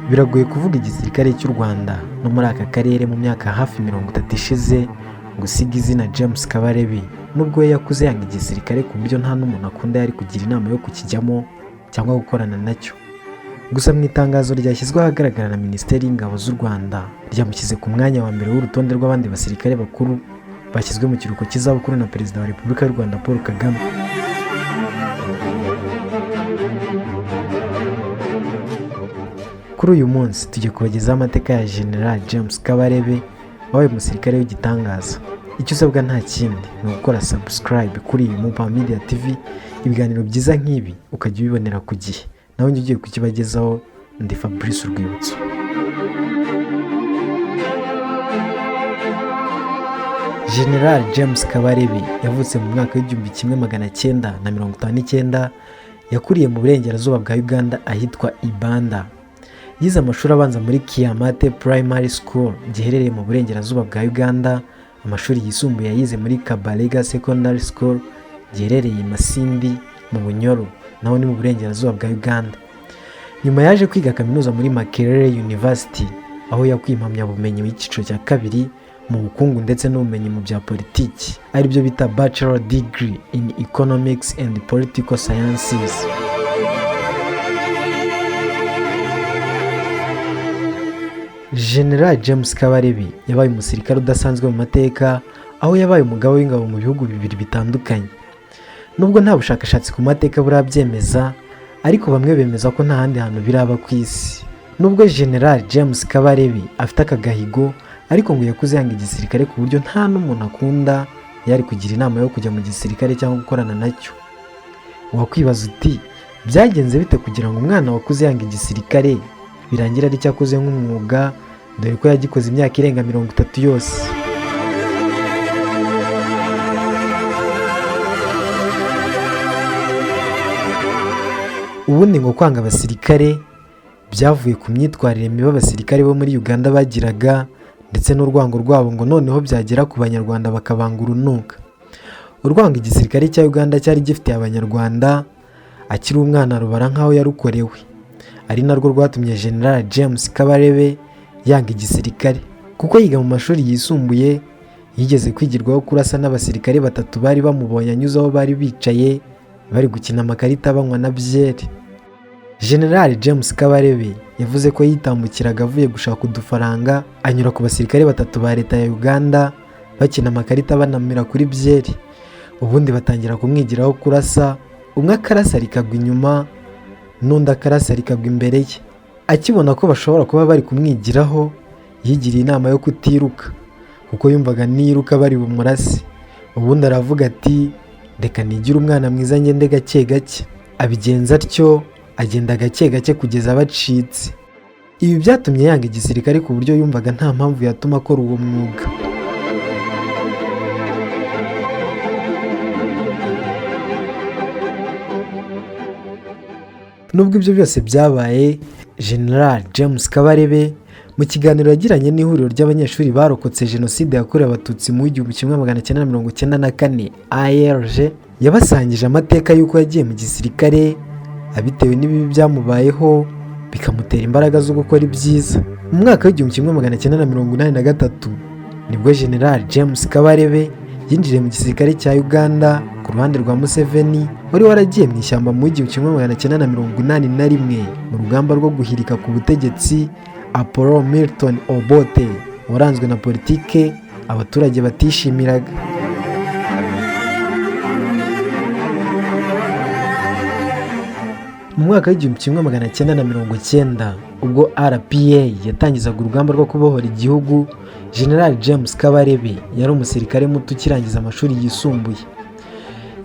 Biragoye kuvuga igisirikare cy'u Rwanda no muri aka karere mu myaka hafi 30 ishize ngo usige izina James Kabarebe, nubwo we yakuze yanga igisirikare ku buryo nta n'umuntu akunda yari kugira inama yo kukijyamo cyangwa gukorana nacyo. Gusa mu itangazo ryashyizwe ahagaragara na Minisiteri y'Ingabo z'u Rwanda, ryamushyize ku mwanya wa mbere w'urutonde rw'abandi basirikare bakuru bashyizwe mu kiruhuko cy'izabukuru na Perezida wa Repubulika y'u Rwanda Paul Kagame. Kuri uyu munsi tugiye kubagezaho amateka ya General James Kabarebe, wabaye umusirikare w'igitangaza. Icyo usabwa nta kindi ni ugukora subscribe kuri iyi Mupama Media TV, ibiganiro byiza nk'ibi ukajya ubibonera ku gihe. Nawe njye ugiye kukibagezaho, ndi Fabrice Urwibutso. General James Kabarebe yavutse mu mwaka w'1959, yakuriye mu burengerazuba bwa Uganda ahitwa Ibanda. Yize amashuri abanza muri Kiamate Primary School giherereye mu burengerazuba bwa Uganda. Amashuri yisumbuye yayize muri Kabalega Secondary School giherereye i Masindi mu Bunyoro, naho ni mu burengerazuba bwa Uganda. Nyuma yaje kwiga kaminuza muri Makerere University, aho yakuye impamyabumenyi y'icyiciro cya kabiri mu bukungu ndetse n'ubumenyi mu bya politiki, ari byo bita Bachelor Degree in Economics and Political Sciences. General James Kabarebe yabaye umusirikare udasanzwe mu mateka, aho yabaye umugaba w'ingabo mu bihugu bibiri bitandukanye. Nubwo nta bushakashatsi ku mateka burabyemeza, ariko bamwe bemeza ko nta handi hantu biraba ku isi. Nubwo General James Kabarebe afite aka gahigo, ariko ngo yakuze yanga igisirikare ku buryo nta n'umuntu akunda yari kugira inama yo kujya mu gisirikare cyangwa gukorana nacyo. Wakwibaza uti byagenze bite kugira ngo umwana wakuze yanga igisirikare birangira ari cyakoze nk'umwuga, dore ko yagikoze imyaka irenga 30 yose. Ubundi ngo kwanga abasirikare byavuye ku myitwarire mibi abasirikare bo muri Uganda bagiraga, ndetse n'urwango rwabo ngo noneho byagera ku banyarwanda bakabanga urunuka. Urwango igisirikare cya Uganda cyari gifitiye abanyarwanda akiri umwana rubara nkaho yarukorewe, ari narwo rwatumye General James Kabarebe yanga igisirikare. Kuko yiga mu mashuri yisumbuye yigeze kwigirwaho kurasa n'abasirikare 3 bari bamubonye anyuze aho bari bicaye bari gukina amakarita banywa na byeri. General James Kabarebe yavuze ko yitambukiraga avuye gushaka udufaranga, anyura ku basirikare 3 ba leta ya Uganda bakina amakarita banamira kuri byeri. Ubundi batangira kumwigiraho kurasa, umwe akarasa rikagwa inyuma, n'undi akarasa rikagwa imbere ye. Akibona ko bashobora kuba bari kumwigiraho, yigiriye inama yo kutiruka kuko yumvaga niruka bari bumurase. Ubundi aravuga ati reka nigire umwana mwiza ngende gake gake. Abigenza atyo, agenda gake gake kugeza bacitse. Ibi byatumye yanga igisirikare ku buryo yumvaga nta mpamvu yatuma akora uwo mwuga. Nubwo ibyo byose byabaye, General James Kabarebe mu kiganiro yagiranye n'ihuriro ry'abanyeshuri barokotse Jenoside yakorewe Abatutsi mu 1994 ARG, yabasangije amateka y'uko yagiye mu gisirikare abitewe n'ibibi byamubayeho bikamutera imbaraga zo gukora ibyiza. Mu mwaka w'1983 nibwo General James Kabarebe yinjiriye mu gisirikare cya Uganda ku ruhande rwa Museveni, wari waragiye mu ishyamba mu 1981 mu rugamba rwo guhirika ku butegetsi Apollo Milton Obote, waranzwe na politike abaturage batishimiraga. Mu mwaka w'1990 ubwo RPA yatangizaga urugamba rwo kubohora igihugu, General James Kabarebe yari umusirikare muto ukirangiza amashuri yisumbuye.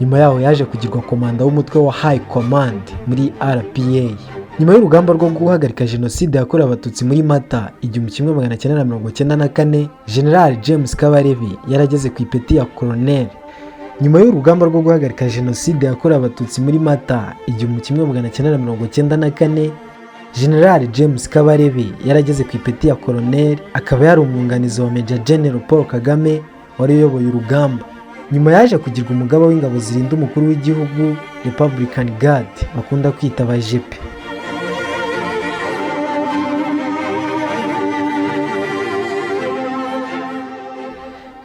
Nyuma yaho yaje kugirwa komanda w'umutwe wa High Command muri RPA. Nyuma y'urugamba rwo guhagarika Jenoside yakorewe Abatutsi muri Mata 1994, General James Kabarebe yarageze ku ipeti ya Colonel. Nyuma y'urugamba rwo guhagarika Jenoside yakorewe Abatutsi muri Mata 1994, General James Kabarebe yarageze ku ipeti ya Colonel, akaba yari umwunganizi wa Major General Paul Kagame wari uyoboye urugamba. Nyuma yaje kugirwa umugaba w'ingabo zirinda umukuru w'igihugu, Republican Guard bakunda kwita abajepe.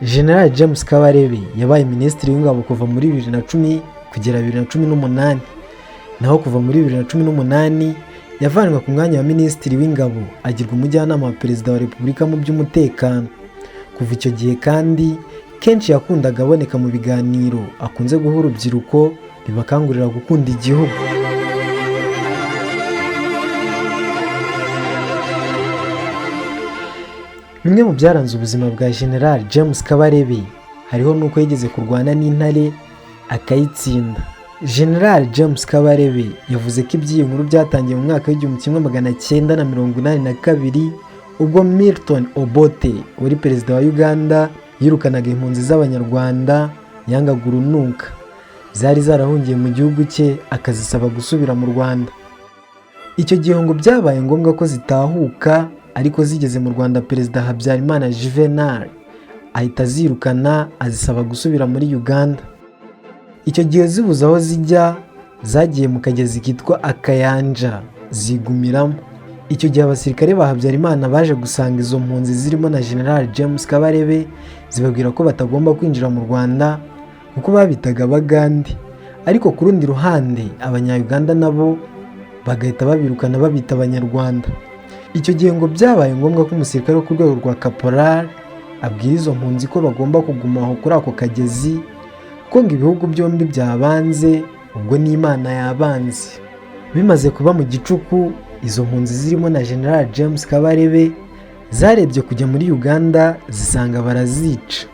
General James Kabarebe yabaye minisitiri w'ingabo kuva muri 2010 kugera 2018, naho kuva muri 2018 yavanwe ku mwanya wa minisitiri w'ingabo agirwa umujyanama wa perezida wa repubulika mu by'umutekano. Kuva icyo gihe kandi kenshi yakundaga aboneka mu biganiro akunze guha urubyiruko bibakangurira gukunda igihugu. Bimwe mu byaranze ubuzima bwa General James Kabarebe hariho nuko yigeze kurwana n'intare akayitsinda. General James Kabarebe yavuze ko iby'iyi nkuru byatangiye mu mwaka w'1982 ubwo Milton Obote wari perezida wa Uganda yirukanaga impunzi z'abanyarwanda yangaga urunuka zari zarahungiye mu gihugu cye akazisaba gusubira mu Rwanda. Icyo gihe ngo byabaye ngombwa ko zitahuka, ariko zigeze mu Rwanda perezida Habyarimana Juvenal ahita azirukana azisaba gusubira muri Uganda. Icyo gihe zibuze aho zijya zagiye mu kagezi kitwa Akayanja zigumiramo. Icyo gihe abasirikare ba Habyarimana baje gusanga izo mpunzi zirimo na General James Kabarebe zibabwira ko batagomba kwinjira mu Rwanda kuko babitaga Abagande, ariko ku rundi ruhande Abanya-Uganda nabo bagahita babirukana babita Abanyarwanda. Icyo gihe ngo byabaye ngombwa ko umusirikare wo ku rwego rwa Caporal abwira izo mpunzi ko bagomba kuguma aho kuri ako kagezi, ko ngo ibihugu byombi byabanze ubwo n'Imana yabanze. Bimaze kuba mu gicuku, izo mpunzi zirimo na General James Kabarebe zarebye kujya muri Uganda zisanga barazica,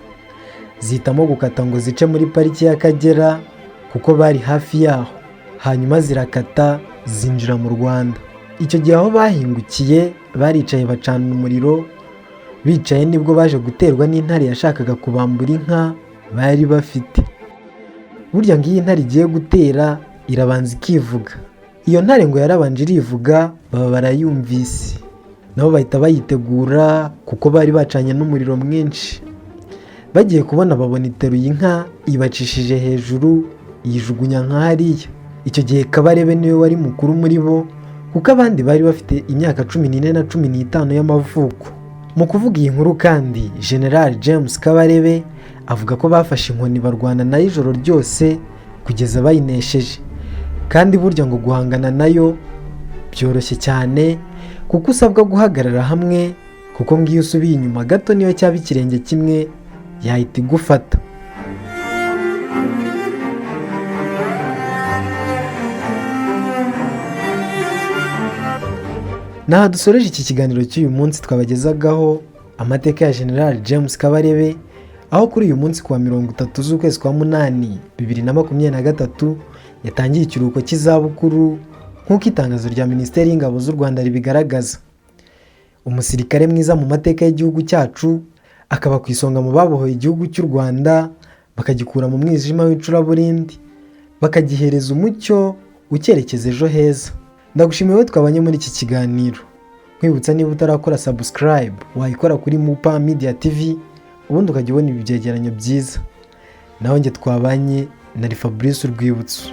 zihitamo gukata ngo zice muri pariki y'Akagera kuko bari hafi yaho, hanyuma zirakata zinjira mu Rwanda. Icyo gihe aho bahingukiye baricaye bacana umuriro, bicaye nibwo baje guterwa n'intare yashakaga kubambura inka bari bafite. Burya ngo iyi ntare igiye gutera irabanza ikivuga. Iyo ntare ngo yarabanje irivuga baba barayumvise, nabo bahita bayitegura kuko bari bacanye n'umuriro mwinshi. Bagiye kubona babona iteruye inka ibacishije hejuru yijugunya nka hariya. Icyo gihe Kabarebe niwe wari mukuru muri bo kuko abandi bari bafite imyaka 14 na 15 y'amavuko. Mu kuvuga iyi nkuru kandi General James Kabarebe avuga ko bafashe inkoni barwana nayo ijoro ryose kugeza bayinesheje, kandi burya ngo guhangana nayo byoroshye cyane kuko usabwa guhagarara hamwe, kuko ngiyo usubiye inyuma gato niyo cyaba ikirenge kimwe yahita igufata. Naha dusoreje iki kiganiro cy'uyu munsi twabagezagaho amateka ya General James Kabarebe, aho kuri uyu munsi kuwa 30 z'ukwezi kwa 8 2023 yatangiye ikiruhuko cy'izabukuru nk'uko itangazo rya Minisiteri y'Ingabo z'u Rwanda ribigaragaza. Umusirikare mwiza mu mateka y'igihugu cyacu, akaba ku isonga mu babohoye igihugu cy'u Rwanda bakagikura mu mwijima w'icuraburindi bakagihereza umucyo ucyerekeza ejo heza. Ndagushimiye wowe twabanye muri iki kiganiro. Nkwibutsa niba utarakora subscribe wayikora kuri Mupa Media TV, ubundi ukajya ubona ibi byegeranyo byiza. Naho nge twabanye nari Fabrice Urwibutso.